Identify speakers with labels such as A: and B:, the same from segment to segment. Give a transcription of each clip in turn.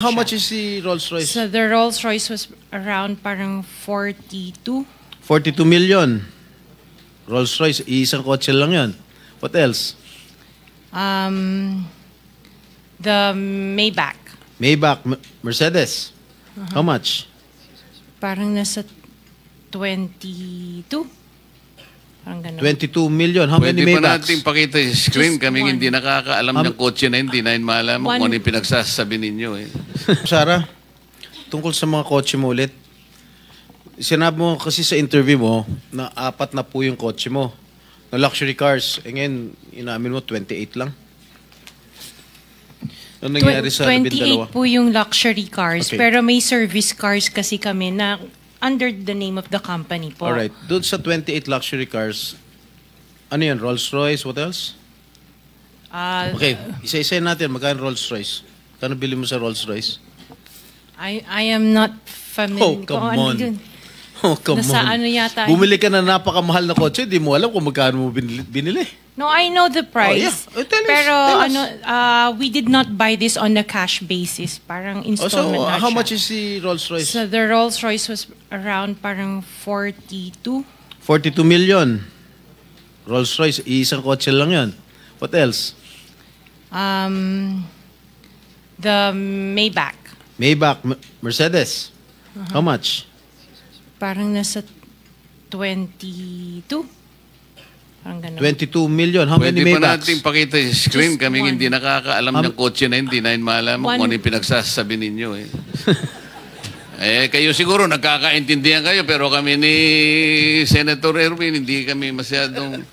A: How much is the Rolls Royce?
B: So the Rolls Royce was around parang 42.
A: 42 million. Rolls Royce, isang kotse lang yun. What else?
B: The Maybach.
A: Maybach, Mercedes. How much?
B: Parang nasa 22. Parang ganun.
A: 22 million. How many
C: Pwede pa
A: Maybachs?
C: natin pakita yung screen.
B: Just
C: Kaming
B: one.
C: hindi nakakaalam ng kotse na hindi na malaman kung ano yung pinagsasabi ninyo. Eh.
A: Sarah, tungkol sa mga kotse mo ulit. Sinabi mo kasi sa interview mo na 4 na po yung kotse mo. Na luxury cars. E ngayon, inamin mo 28 lang. Ano nangyari sa
B: 28 po yung luxury cars.
A: Okay.
B: Pero may service cars kasi kami na under the name of the company po.
A: Alright. Doon sa 28 luxury cars, ano yan? Rolls Royce? What else? Okay. Isa-isa natin. Magkano Rolls Royce? Kano bili mo sa Rolls Royce?
B: I am not familiar.
A: Oh, come
B: kung ano
A: on.
B: yun.
A: Oh, come
B: Nasa
A: on.
B: ano yata.
A: Bumili ka na napakamahal na kotse, di mo alam kung magkano mo binili.
B: No, I know the price.
A: Oh, yeah. Tell us,
B: Pero
A: tell us.
B: ano, we did not buy this on a cash basis. Parang installment na
A: how
B: siya.
A: much is the Rolls Royce?
B: So the Rolls Royce was around parang 42.
A: 42 million. Rolls Royce, isang kotse lang yun. What else?
B: The Maybach.
A: Maybach, Mercedes. How much?
B: Parang nasa 22. Parang ganun.
A: 22 million. How
C: Pwede
A: many
C: pa
A: Maybachs?
C: natin pakita yung screen.
B: Just
C: Kaming
B: one.
C: hindi nakakaalam ng kotse na hindi na malaman kung ano yung pinagsasabi ninyo. Eh. Kayo siguro nagkakaintindihan kayo pero kami ni Senator Erwin hindi kami masyadong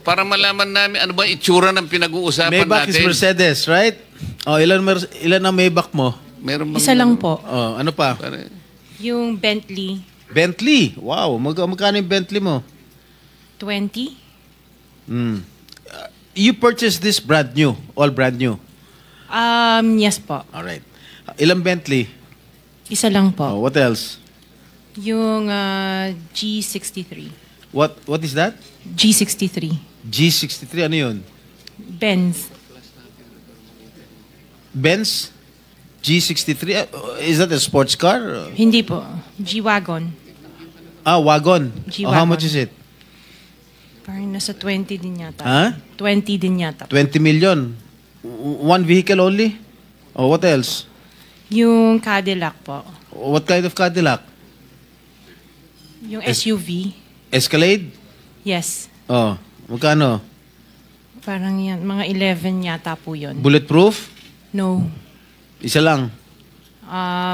C: para malaman namin ano ba itsura ng pinag-uusapan
A: Maybach
C: natin.
A: is Mercedes, right? Oh, ilan ang Maybach mo?
C: Meron bang
B: Isa lang po.
A: Oh, ano pa?
B: Yung Bentley,
A: Bentley. Wow, magkano yung Bentley mo?
B: 20.
A: You purchased this brand new, all brand new.
B: Yes po.
A: All right. Ilang Bentley?
B: Isa lang po.
A: Oh, what else?
B: Yung G63.
A: What is that?
B: G63.
A: G63, ano yun?
B: Benz.
A: Benz? G63? Is that a sports car?
B: Hindi po. G-Wagon.
A: Wagon.
B: G-Wagon.
A: Oh, how much is it?
B: Parang nasa 20 din yata.
A: Huh?
B: 20 din yata.
A: 20 million. One vehicle only? Oh, what else?
B: Yung Cadillac po.
A: What kind of Cadillac?
B: Yung SUV.
A: Escalade?
B: Yes.
A: Oh, magkano?
B: Parang yan. Mga 11 yata po yun.
A: Bulletproof?
B: No.
A: Isa lang.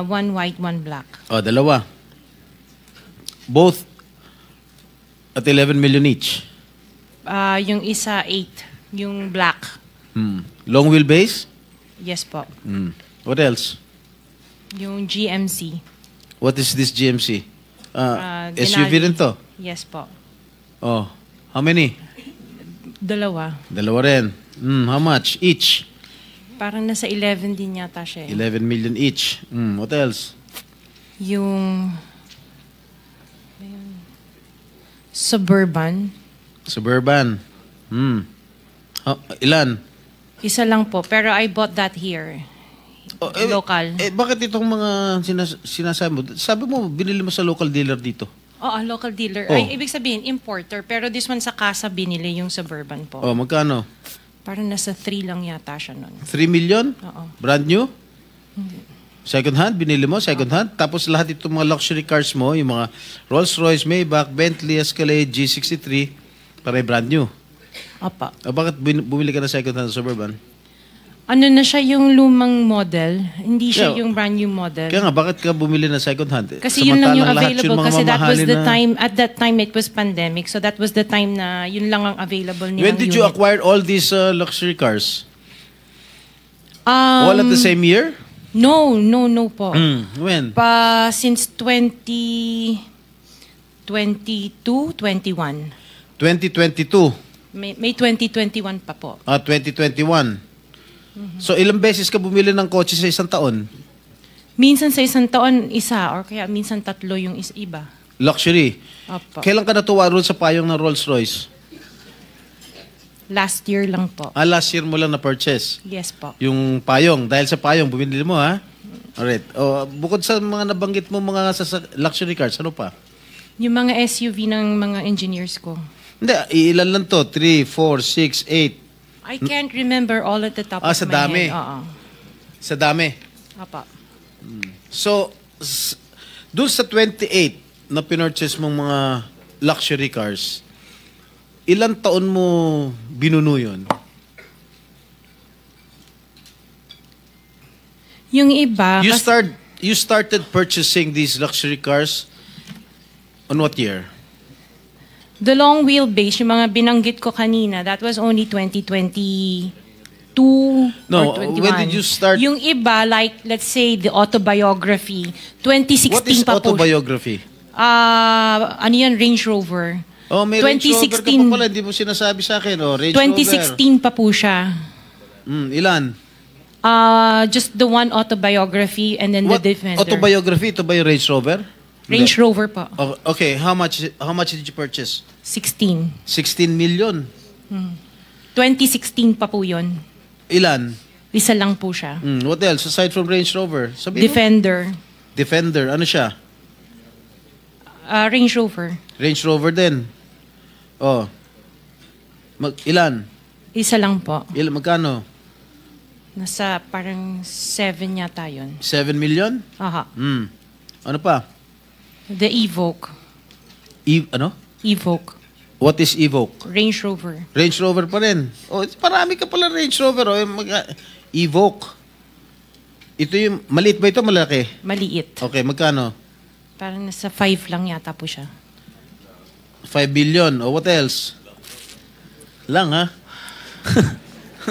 B: One white, one black.
A: Oh, dalawa. Both at 11 million each.
B: Yung isa 8. Yung black.
A: Long wheelbase?
B: Yes po.
A: What else?
B: Yung GMC.
A: What is this GMC? SUV
B: Denali.
A: rin to?
B: Yes po.
A: Oh, how many?
B: Dalawa.
A: Dalawa rin. How much each?
B: Parang nasa 11 din yata siya.
A: 11 million each. What else?
B: Yung Suburban.
A: Suburban. Ilan?
B: Isa lang po. Pero I bought that here. Local.
A: Bakit itong mga sinasabi mo? Sabi mo, binili mo sa local dealer dito.
B: Oo, local dealer.
A: Oh.
B: Ay, ibig sabihin, importer. Pero this one sa casa binili yung Suburban po.
A: Oh, magkano?
B: Parang nasa 3 lang yata siya nun.
A: 3 million?
B: Oo.
A: Brand new? Second hand? Binili mo? Second hand? Tapos lahat itong mga luxury cars mo, yung mga Rolls Royce, Maybach, Bentley, Escalade, G63, pare brand new.
B: Apa.
A: Bakit bumili ka na second hand Suburban?
B: Ano na siya yung lumang model? Hindi siya
A: Yeah.
B: yung brand new model.
A: Kaya nga, bakit ka bumili na second hand?
B: Kasi yun lang yung
A: Samantalang lahat
B: available.
A: mga
B: Kasi that was
A: mamahalin
B: the
A: na-
B: time, at that time it was pandemic. So that was the time na yun lang ang available nilang
A: When did you
B: unit.
A: acquire all these luxury cars? All at the same year?
B: No po.
A: When?
B: Since 2022, 21.
A: 2022.
B: May 2021 pa po.
A: 2021. So, ilang beses ka bumili ng kotse sa isang taon?
B: Minsan sa isang taon, isa. Or kaya minsan 3 yung iba.
A: Luxury.
B: Opo.
A: Kailan ka natuwa roon sa payong ng Rolls Royce?
B: Last year lang po.
A: Last year mo lang na-purchase.
B: Yes po.
A: Yung payong. Dahil sa payong, bumili mo, ha? Alright. Oh, bukod sa mga nabanggit mo mga luxury cars, ano pa?
B: Yung mga SUV ng mga engineers ko.
A: Hindi, ilan lang to? 3, 4, 6, 8.
B: I can't remember all at the top
A: Ah,
B: of
A: sa
B: my
A: dami.
B: head. Oo.
A: Sa dami.
B: Apa.
A: So, dun sa 28 na pinurchase mong mga luxury cars, ilang taon mo binuno yun?
B: Yung iba,
A: You started purchasing these luxury cars on what year?
B: the long wheelbase, yung mga binanggit ko kanina, that was only 2022
A: No,
B: or 21.
A: when did you start?
B: Yung iba, like, let's say, the autobiography,
A: What
B: 2016
A: is
B: pa po.
A: autobiography?
B: Ano yan, Range Rover.
A: Oh, may Range Rover ka pa
B: 2016.
A: pala, hindi mo sinasabi sa akin. Oh, Range
B: 2016 pa po siya.
A: Rover. Ilan?
B: Just the one autobiography and then
A: What
B: the Defender.
A: autobiography? Ito ba yung Range Rover?
B: Range
A: Hindi.
B: Rover pa.
A: Oh, okay, how much did you purchase?
B: 16.
A: 16 million.
B: 2016 pa po yun.
A: Ilan?
B: Isa lang po siya.
A: What else aside from Range Rover? Sabihin mo.
B: Defender.
A: Defender. Ano siya?
B: Range Rover.
A: Range Rover din. Oh. Ilan?
B: Isa lang po.
A: Magkano?
B: Nasa parang 7 yata yun.
A: 7 million?
B: Aha.
A: Ano pa?
B: The Evoque.
A: Ano?
B: Evoque.
A: What is Evoque?
B: Range Rover.
A: Range Rover pa rin. Oh, marami ka pala Range Rover. Oh. Evoque. Ito yung, maliit ba ito? Malaki?
B: Maliit.
A: Okay, magkano?
B: Parang nasa 5 lang yata po siya.
A: 5 billion. Oh, what else? Lang, ha?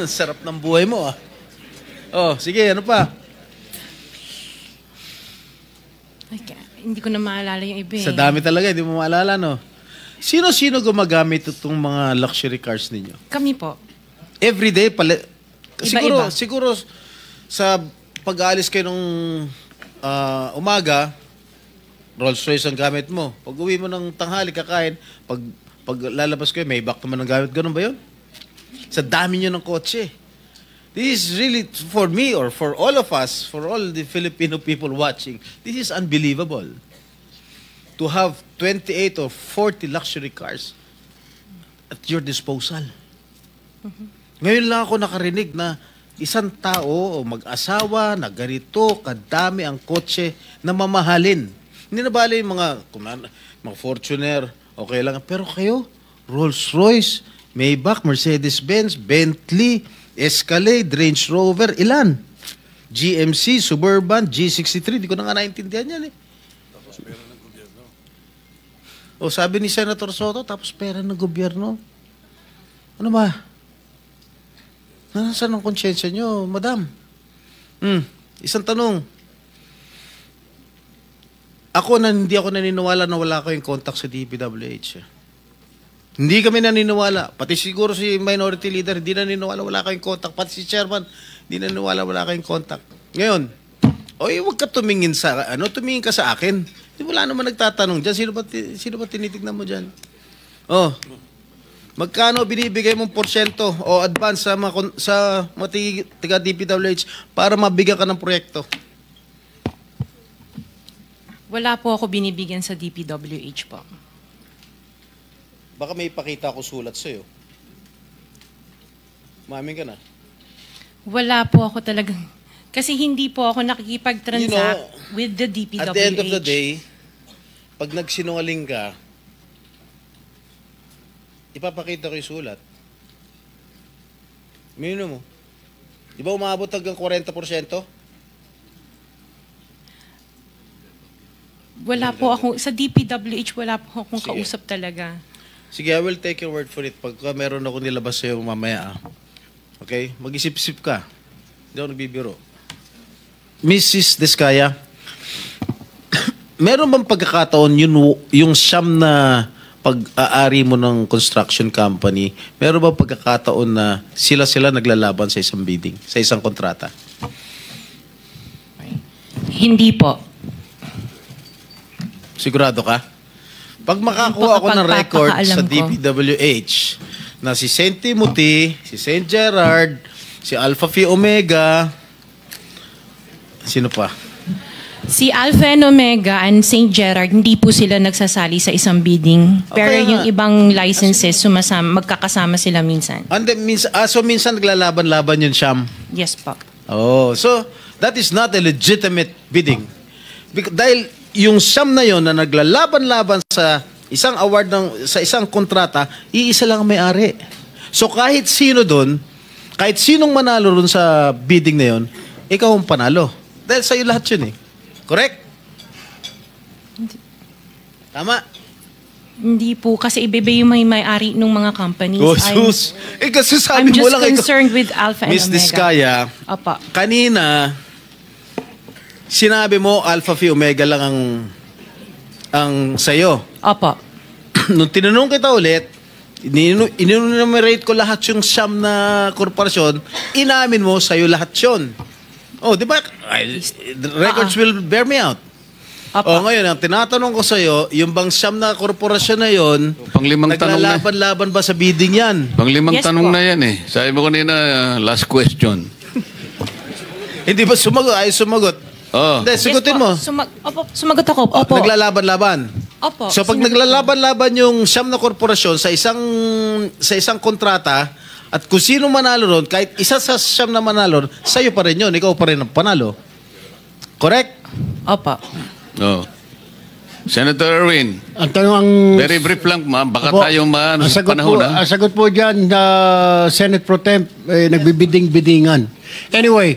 A: Sarap ng buhay mo, ah. Oh, sige, ano pa?
B: Hindi ko na maalala yung iba eh.
A: Sa dami talaga, hindi mo maalala, no? Sino-sino gumagamit itong mga luxury cars ninyo?
B: Kami po.
A: Everyday,
B: Iba-iba.
A: siguro sa pag-aalis kayo nung umaga, Rolls Royce ang gamit mo. Pag uwi mo ng tanghali, kakain, pag lalabas kayo, may back naman ang gamit. Ganun ba yun? Sa dami nyo ng kotse. This is really, for me or for all of us, for all the Filipino people watching, this is unbelievable. To have 28 or 40 luxury cars at your disposal. Ngayon lang ako nakarinig na isang tao o mag-asawa na ganito kadami ang kotse na mamahalin. Hindi na bali yung mga Fortuner, okay lang. Pero kayo, Rolls-Royce, Maybach, Mercedes-Benz, Bentley, Escalade, Range Rover, ilan? GMC, Suburban, G63, di ko na nga naintindihan yan eh. Tapos pera ng gobyerno. O sabi ni Senator Soto, tapos pera ng gobyerno. Ano ba? Nasaan ang konsyensya nyo, madam? Isang tanong. Hindi ako naniniwala na wala kayong contact sa DPWH. Hindi kami naniniwala. Pati siguro si minority leader, hindi naniniwala wala kayong contact. Pati si chairman, hindi naniniwala wala kayong contact. Ngayon, huwag ka tumingin tumingin ka sa akin. Wala naman nagtatanong dyan. Sino ba tinitignan mo dyan? Oh, magkano binibigay mong porsyento o advance sa mga tiga DPWH para mabigyan ka ng proyekto?
B: Wala po ako binibigyan sa DPWH po.
A: Baka may ipakita ako sulat sa'yo. Mamin ka na.
B: Wala po ako talagang... Kasi hindi po ako nakikipag-transact with the DPWH.
A: At the end of the day, pag nagsinungaling ka, ipapakita ko yung sulat. Mino mo. Di ba umabot hanggang 40%?
B: Wala po ako... Sa DPWH, wala po akong
A: Sige.
B: kausap talaga.
A: Sige, I will take your word for it. Pagka meron ako nilabas sa'yo mamaya, okay? Mag-isip-isip ka. Hindi ako nagbibiro. Mrs. Descaya, meron bang pagkakataon yung siyam na pag-aari mo ng construction company, meron bang pagkakataon na sila naglalaban sa isang bidding, sa isang kontrata?
B: Hindi po.
A: Sigurado ka? Pag makakuha ako ng record sa DPWH na si St. Timothy, si St. Gerard, si Alpha Phi Omega, sino pa?
B: Si Alpha and Omega and St. Gerard, hindi po sila nagsasali sa isang bidding. Pero
A: Okay
B: yung
A: nga.
B: ibang licenses, magkakasama sila minsan.
A: And then, so minsan naglalaban-laban yung Siyam.
B: Yes po.
A: Oh, so that is not a legitimate bidding. Dahil yung Siyam na yon na naglalaban-laban sa isang award sa isang kontrata, iisa lang ang may-ari. So kahit sino doon, kahit sinong manalo doon sa bidding na yon, ikaw ang panalo. Dahil sa'yo lahat yun eh. Correct? Tama?
B: Hindi po, kasi iba yung may-ari ng mga companies.
A: Oh, sus. Kasi sabi
B: I'm
A: mo
B: just
A: lang
B: concerned with Alpha and
A: Miss
B: Omega.
A: Diskaya,
B: Opo.
A: kanina, sinabi mo Alpha Phi Omega lang ang sa'yo.
B: Opo.
A: Nung tinanong kita ulit, inunumerate ko lahat yung Siyam na korporasyon, inamin mo sa'yo lahat yun. Oh, di ba? The records will bear me out.
B: Opo.
A: Oh, ngayon, ang tinatanong ko sa'yo, yung bang Siyam na korporasyon na yon,
C: Panglimang tanong na.
A: naglalaban-laban ba sa bidding yan?
C: Panglimang
B: Yes
C: tanong
B: po.
C: na yan eh. Sabi mo kanina, last question.
A: Hindi ba sumagot? Ay, sumagot.
C: Oh.
A: Hindi, sigutin
B: Yes
A: mo.
B: po. Opo, sumagot ako.
A: Oh,
B: Opo.
A: naglalaban-laban.
B: Opo.
A: So pag
B: Sinagot ko.
A: naglalaban-laban yung Siyam na korporasyon sa isang kontrata, at kung sino manalo ron, kahit isa sa Siyam na manalo, sa'yo pa rin yun, ikaw pa rin ang panalo. Correct?
B: Opo.
C: Oh. Senator Erwin,
D: Ang tanong ang...
C: very brief lang, ma'am. Baka
D: Opo,
C: tayo
D: ang sagot
C: panahon,
D: po,
C: ha?
D: ang sagot po dyan, Senate Pro Temp, nagbibiding-bidingan. Anyway,